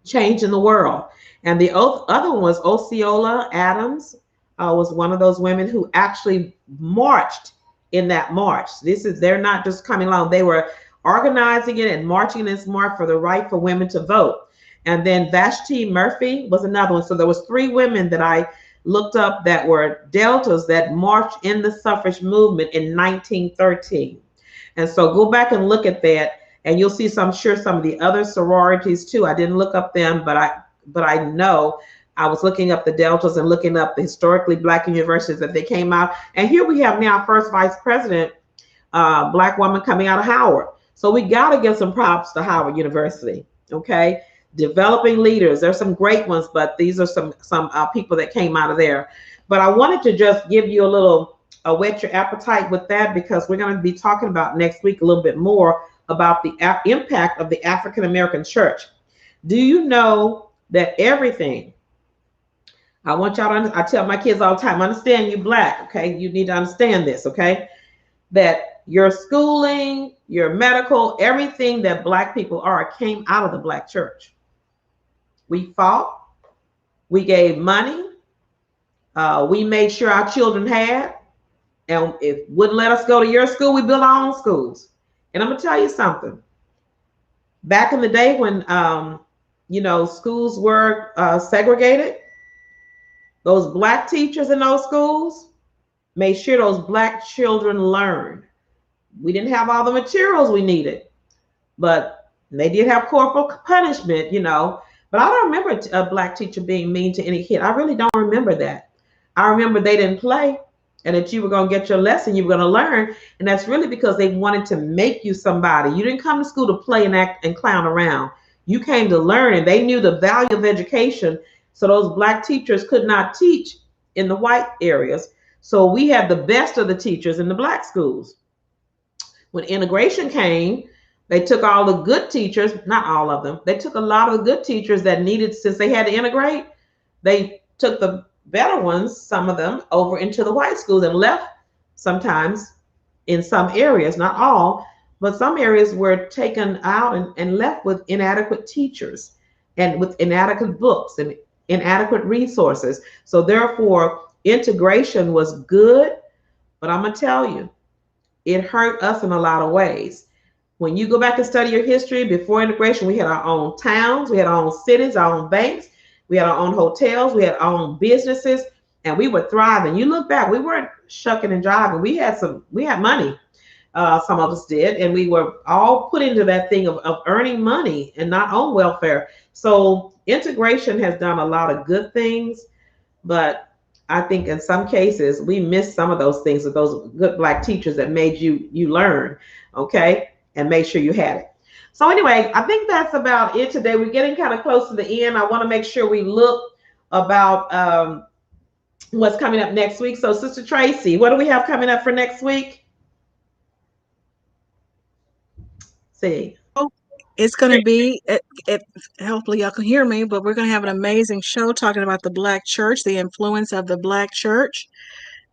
S2: changing the world. And the other one was Osceola Adams, was one of those women who actually marched in that march. They're not just coming along. They were organizing it and marching in this march for the right for women to vote. And then Vashti Murphy was another one. So there was 3 women that I looked up that were Deltas that marched in the suffrage movement in 1913. And so go back and look at that, and you'll see some of the other sororities too. I didn't look up them, but I know I was looking up the Deltas and looking up the historically Black universities that they came out. And here we have now first vice president, Black woman coming out of Howard. So we got to give some props to Howard University. Okay. Developing leaders. There's some great ones, but these are some people that came out of there. But I wanted to just give you a little whet your appetite with that, because we're going to be talking about next week a little bit more about the impact of the African American church. Do you know that everything, I want y'all to, I tell my kids all the time, understand you Black, okay? You need to understand this, okay? That your schooling, your medical, everything that Black people are came out of the Black church. We fought, we gave money, we made sure our children had, and if wouldn't let us go to your school, we built our own schools. And I'm gonna tell you something. Back in the day when you know, schools were segregated, those Black teachers in those schools made sure those Black children learned. We didn't have all the materials we needed, but they did have corporal punishment, you know. But I don't remember a Black teacher being mean to any kid. I really don't remember that. I remember they didn't play, and that you were going to get your lesson, you were going to learn. And that's really because they wanted to make you somebody. You didn't come to school to play and act and clown around. You came to learn, and they knew the value of education. So those Black teachers could not teach in the white areas. So we had the best of the teachers in the Black schools. When integration came, they took all the good teachers, not all of them, they took a lot of the good teachers that needed, since they had to integrate, they took the better ones, some of them, over into the white schools and left sometimes in some areas, not all, but some areas were taken out and left with inadequate teachers and with inadequate books and inadequate resources. So therefore, integration was good, but I'm gonna tell you, it hurt us in a lot of ways. When you go back and study your history, before integration, we had our own towns, we had our own cities, our own banks, we had our own hotels, we had our own businesses, and we were thriving. You look back, we weren't shucking and jiving. We had money. Some of us did, and we were all put into that thing of earning money and not on welfare. So integration has done a lot of good things, but I think in some cases we missed some of those things with those good Black teachers that made you learn, okay, and make sure you had it. So anyway, I think that's about it today. We're getting kind of close to the end. I want to make sure we look about what's coming up next week. So Sister Tracy, what do we have coming up for next week? See.
S1: It's going to be, hopefully y'all can hear me, but we're going to have an amazing show talking about the Black church, the influence of the Black church.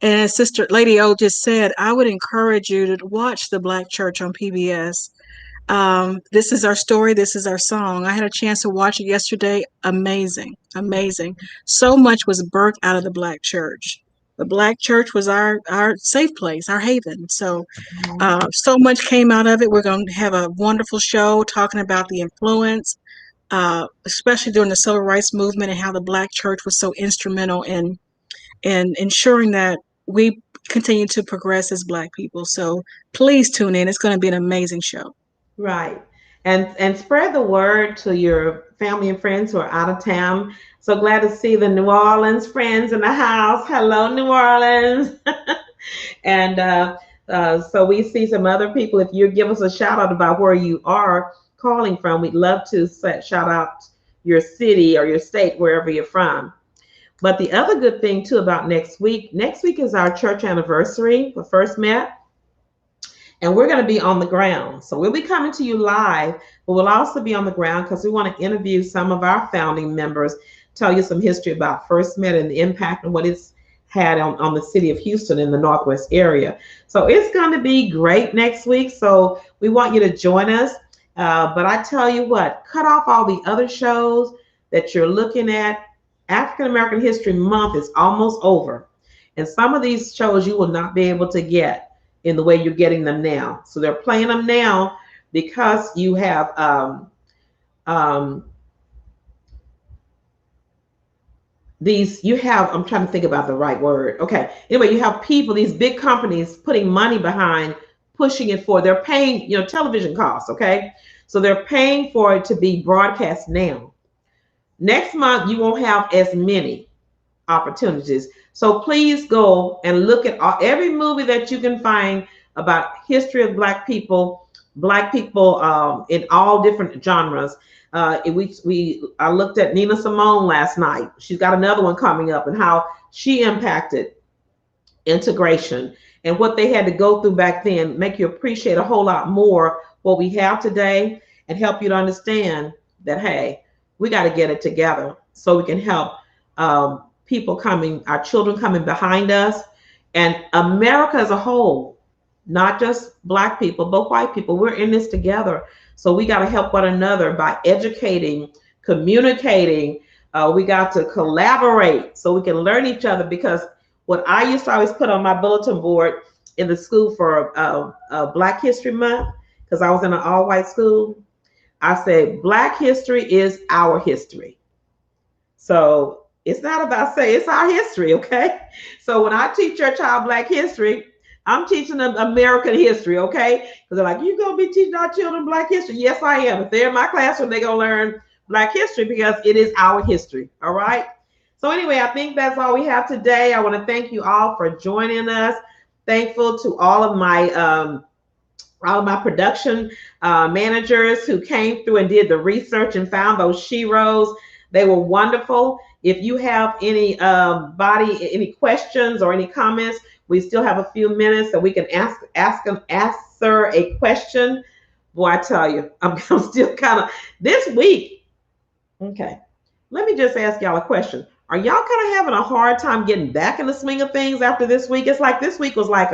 S1: And as Sister Lady O just said, I would encourage you to watch the Black church on PBS. This is our story. This is our song. I had a chance to watch it yesterday. Amazing, amazing. So much was birthed out of the Black church. The Black church was our safe place, our haven. So so much came out of it. We're going to have a wonderful show talking about the influence, especially during the civil rights movement, and how the Black church was so instrumental in ensuring that we continue to progress as Black people. So please tune in. It's going to be an amazing show.
S2: Right. And spread the word to your family and friends who are out of town. So glad to see the New Orleans friends in the house. Hello, New Orleans. And so we see some other people. If you give us a shout out about where you are calling from, we'd love to shout out your city or your state, wherever you're from. But the other good thing too about next week is our church anniversary. We first met. And we're going to be on the ground. So we'll be coming to you live, but we'll also be on the ground because we want to interview some of our founding members, tell you some history about First Met and the impact and what it's had on the city of Houston in the Northwest area. So it's going to be great next week. So we want you to join us. But I tell you what, cut off all the other shows that you're looking at. African American History Month is almost over. And some of these shows you will not be able to get in the way you're getting them now. So they're playing them now because you have I'm trying to think about the right word. Okay. Anyway, you have people, these big companies putting money behind pushing it for, they're paying, television costs. Okay. So they're paying for it to be broadcast now. Next month, you won't have as many opportunities. So please go and look at every movie that you can find about history of Black people in all different genres. I looked at Nina Simone last night. She's got another one coming up, and how she impacted integration and what they had to go through back then, make you appreciate a whole lot more what we have today, and help you to understand that, hey, we got to get it together so we can help people coming, our children coming behind us, and America as a whole, not just Black people, but white people. We're in this together. So we got to help one another by educating, communicating. We got to collaborate so we can learn each other, because what I used to always put on my bulletin board in the school for Black History Month, because I was in an all-white school, I said, Black history is our history. So it's not about saying, it's our history, okay? So when I teach your child Black history, I'm teaching them American history, okay? Because they're like, you going to be teaching our children Black history? Yes, I am. If they're in my classroom, they're going to learn Black history because it is our history, all right? So anyway, I think that's all we have today. I want to thank you all for joining us. Thankful to all of my production managers who came through and did the research and found those sheroes. They were wonderful. If you have any any questions or any comments, we still have a few minutes so we can answer a question. Boy, I tell you, I'm still kind of this week. Okay, let me just ask y'all a question. Are y'all kind of having a hard time getting back in the swing of things after this week? It's like this week was like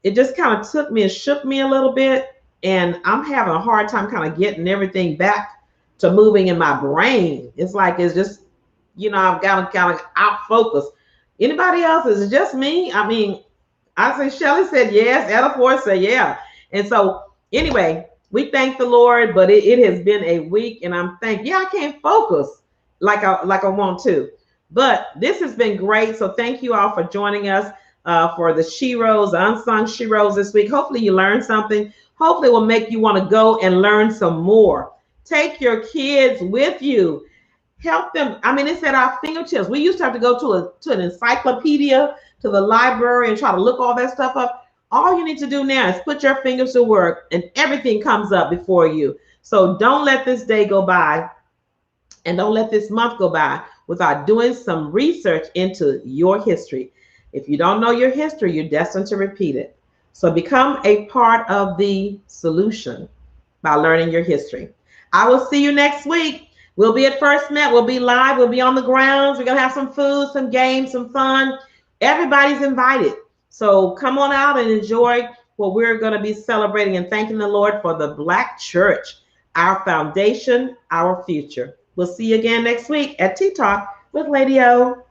S2: it just kind of took me and shook me a little bit, and I'm having a hard time kind of getting everything back to moving in my brain. It's like it's just, I've got kind of out focused. Anybody else? Is it just me? I mean, I say Shelly said yes, Ella Ford said yeah. And so Anyway, we thank the Lord, but it has been a week, and I'm thankful. Yeah, I can't focus like I want to, but this has been great. So thank you all for joining us for the Sheroes, the unsung Sheroes this week. Hopefully you learned something. Hopefully it will make you want to go and learn some more. Take your kids with you. Help them. I mean, it's at our fingertips. We used to have to go to an encyclopedia, to the library, and try to look all that stuff up. All you need to do now is put your fingers to work, and everything comes up before you. So don't let this day go by, and don't let this month go by without doing some research into your history. If you don't know your history, you're destined to repeat it. So become a part of the solution by learning your history. I will see you next week. We'll be at First Met. We'll be live. We'll be on the grounds. We're going to have some food, some games, some fun. Everybody's invited. So come on out and enjoy what we're going to be celebrating and thanking the Lord for the Black church, our foundation, our future. We'll see you again next week at Tea Talk with Lady O.